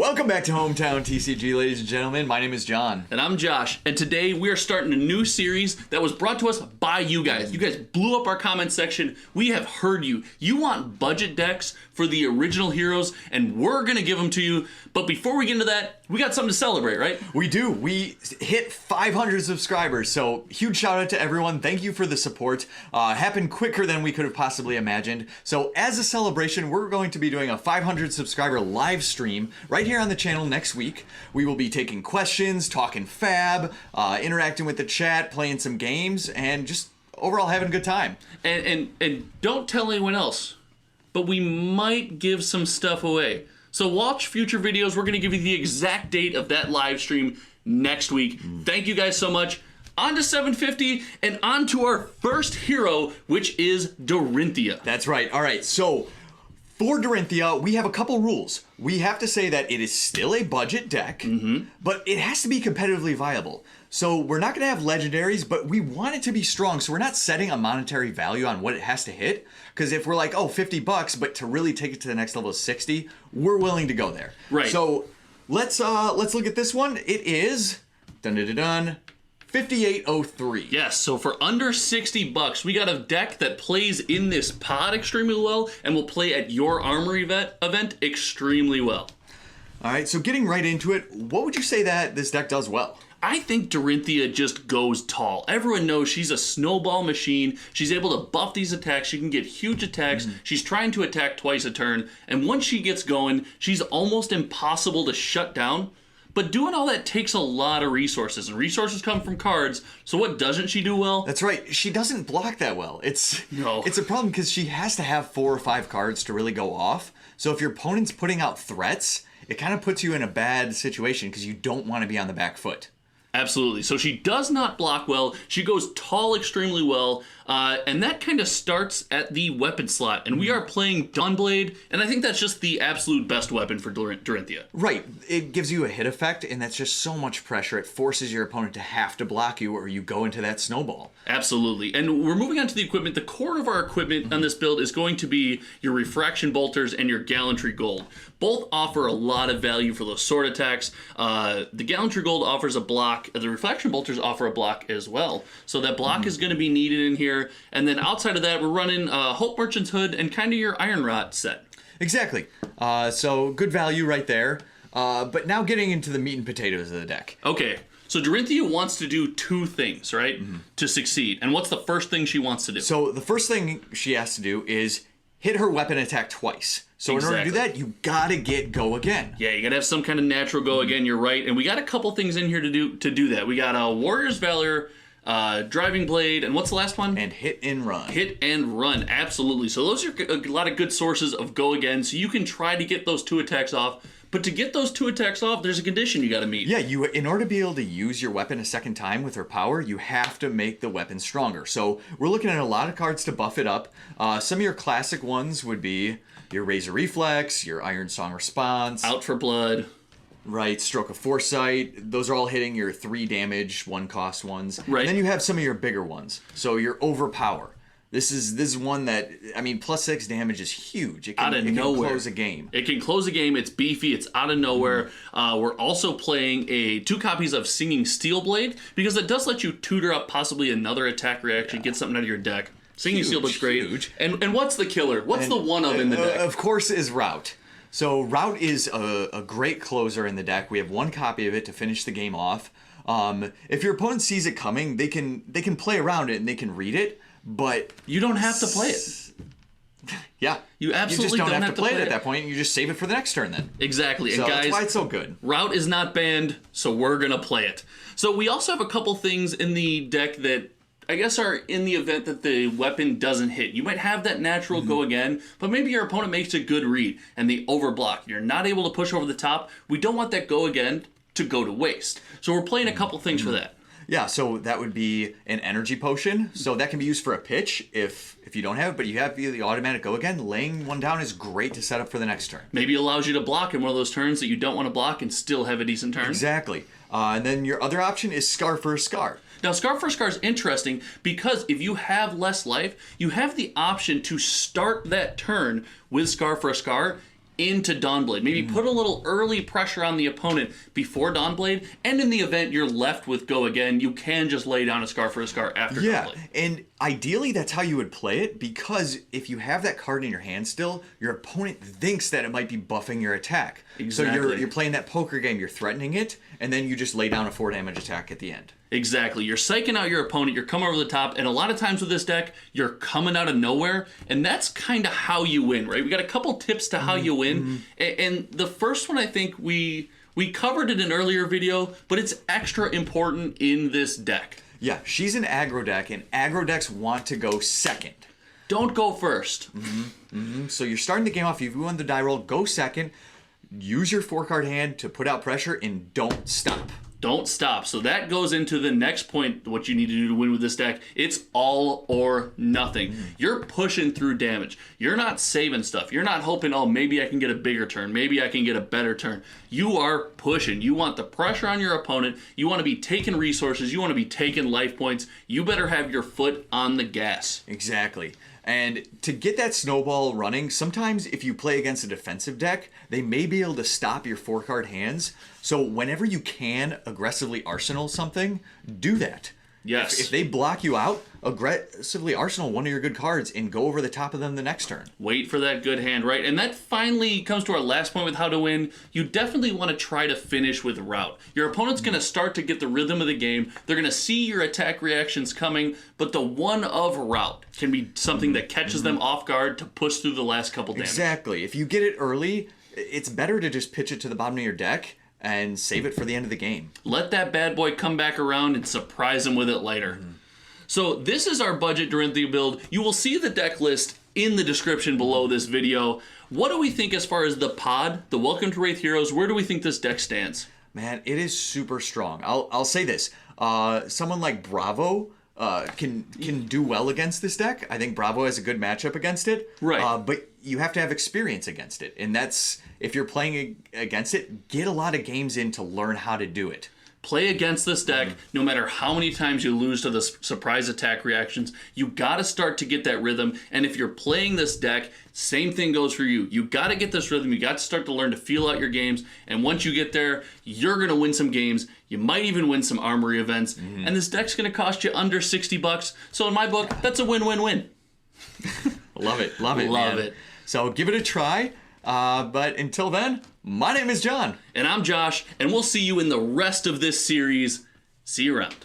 Welcome back to Hometown TCG, ladies and gentlemen. My name is John. And I'm Josh. And today we are starting a new series that was brought to us by you guys. You guys blew up our comment section. We have heard you. You want budget decks for the original heroes, and we're going to give them to you. But before we get into that, we got something to celebrate, right? We do. We hit 500 subscribers, so huge shout out to everyone. Thank you for the support. Happened quicker than we could have possibly imagined. So as a celebration, we're going to be doing a 500 subscriber live stream right here on the channel next week. We will be taking questions, talking fab, interacting with the chat, playing some games, and just overall having a good time. And don't tell anyone else, but we might give some stuff away. So watch future videos. We're going to give you the exact date of that live stream next week. Thank you guys so much. On to 750 and on to our first hero, which is Dorinthea. That's right. All right, so for Dorinthea, we have a couple rules. We have to say that it is still a budget deck, but it has to be competitively viable. So we're not going to have legendaries, but we want it to be strong. So we're not setting a monetary value on what it has to hit. Because if we're like, oh, $50, but to really take it to the next level is 60, we're willing to go there. Right. So let's look at this one. It is 5803. Yes, so for under $60, we got a deck that plays in this pod extremely well and will play at your Armory event extremely well. All right, so getting right into it, what would you say that this deck does well? I think Dorinthea just goes tall. Everyone knows she's a snowball machine. She's able to buff these attacks. She can get huge attacks. She's trying to attack twice a turn. And once she gets going, she's almost impossible to shut down. But doing all that takes a lot of resources, and resources come from cards. So what doesn't she do well? That's right. She doesn't block that well. It's a problem because she has to have 4 or 5 cards to really go off. So if your opponent's putting out threats, it kind of puts you in a bad situation because you don't want to be on the back foot. Absolutely. So she does not block well. She goes tall extremely well. And that kind of starts at the weapon slot. And we are playing Dawnblade. And I think that's just the absolute best weapon for Dorinthea. Right. It gives you a hit effect, and that's just so much pressure. It forces your opponent to have to block you, or you go into that snowball. Absolutely. And we're moving on to the equipment. The core of our equipment on this build is going to be your Refraction Bolters and your Gallantry Gold. Both offer a lot of value for those sword attacks. The Gallantry Gold offers a block. The Refraction Bolters offer a block as well. So that block is going to be needed in here. And then outside of that, we're running Hope Merchant's Hood and kind of your Iron Rot set. Exactly. So good value right there. But now getting into the meat and potatoes of the deck. Okay. So Dorinthea wants to do 2 things, right? To succeed. And what's the first thing she wants to do? So the first thing she has to do is hit her weapon attack twice. So in order to do that, you gotta get Go Again. Yeah, you gotta have some kind of natural Go Again. You're right, and we got a couple things in here to do that. We got a Warrior's Valor, Driving Blade, and what's the last one? And Hit and Run. Hit and Run, absolutely. So those are a lot of good sources of Go Again. So you can try to get those 2 attacks off. But to get those 2 attacks off, there's a condition you got to meet. Yeah, in order to be able to use your weapon a second time with her power, you have to make the weapon stronger. So we're looking at a lot of cards to buff it up. Some of your classic ones would be your Razor Reflex, your Iron Song Response. Out for Blood. Right, Stroke of Foresight. Those are all hitting your 3 damage, 1 cost ones. Right. And then you have some of your bigger ones. So your Overpower. This is one that, I mean, +6 damage is huge. It can close a game. It can close a game. It's beefy. It's out of nowhere. We're also playing 2 copies of Singing Steelblade because it does let you tutor up possibly another attack reaction, get something out of your deck. Singing Steelblade's great. Huge. And what's the killer? What's the one of in the deck? Of course is Rout. So Rout is a great closer in the deck. We have 1 copy of it to finish the game off. If your opponent sees it coming, they can play around it and they can read it. But you don't have to play it. Yeah. You absolutely don't have to play it at it. that point. You just save it for the next turn then. Exactly. So and guys, that's why it's so good. Rout is not banned, so we're going to play it. So we also have a couple things in the deck that I guess are in the event that the weapon doesn't hit. You might have that natural Go Again, but maybe your opponent makes a good read and they overblock. You're not able to push over the top. We don't want that Go Again to go to waste. So we're playing a couple things for that. Yeah, so that would be an energy potion. So that can be used for a pitch if you don't have it, but you have the automatic Go Again. Laying one down is great to set up for the next turn. Maybe it allows you to block in one of those turns that you don't want to block and still have a decent turn. Exactly. And then your other option is Scar for a Scar. Now, Scar for Scar is interesting because if you have less life, you have the option to start that turn with Scar for a Scar into Dawnblade. Maybe put a little early pressure on the opponent before Dawnblade, and in the event you're left with Go Again, you can just lay down a Scar for a Scar after Dawnblade. And ideally that's how you would play it, because if you have that card in your hand still, your opponent thinks that it might be buffing your attack. Exactly. So you're playing that poker game, you're threatening it, and then you just lay down a 4 damage attack at the end. Exactly. You're psyching out your opponent, you're coming over the top, and a lot of times with this deck, you're coming out of nowhere, and that's kind of how you win, right? We got a couple tips to how you win, and the first one I think we covered in an earlier video, but it's extra important in this deck. Yeah, she's an aggro deck, and aggro decks want to go second. Don't go first. So you're starting the game off, if you won the die roll, go second, use your 4-card hand to put out pressure, and don't stop. Don't stop. So that goes into the next point, what you need to do to win with this deck. It's all or nothing. You're pushing through damage. You're not saving stuff. You're not hoping, oh, maybe I can get a bigger turn. Maybe I can get a better turn. You are pushing. You want the pressure on your opponent. You want to be taking resources. You want to be taking life points. You better have your foot on the gas. Exactly. And to get that snowball running, sometimes if you play against a defensive deck, they may be able to stop your 4-card hands. So whenever you can aggressively arsenal something, do that. Yes. If they block you out, aggressively arsenal one of your good cards and go over the top of them the next turn. Wait for that good hand, right? And that finally comes to our last point with how to win. You definitely want to try to finish with route. Your opponent's going to start to get the rhythm of the game. They're going to see your attack reactions coming, but the one of route can be something that catches them off guard to push through the last couple damage. Exactly. If you get it early, it's better to just pitch it to the bottom of your deck and save it for the end of the game. Let that bad boy come back around and surprise him with it later. So this is our budget Dorinthea build. You will see the deck list in the description below this video. What do we think as far as the pod, the Welcome to Wraith Heroes? Where do we think this deck stands? Man, it is super strong. I'll say this. Someone like Bravo can do well against this deck. I think Bravo has a good matchup against it. Right. But you have to have experience against it. And that's, if you're playing against it, get a lot of games in to learn how to do it. Play against this deck, no matter how many times you lose to the surprise attack reactions. You got to start to get that rhythm. And if you're playing this deck, same thing goes for you. You got to get this rhythm. You got to start to learn to feel out your games. And once you get there, you're going to win some games. You might even win some armory events. And this deck's going to cost you under $60. So in my book, that's a win-win-win. Love it. Love it. Love man. it. So give it a try. But until then, my name is John. And I'm Josh, and we'll see you in the rest of this series. See you around.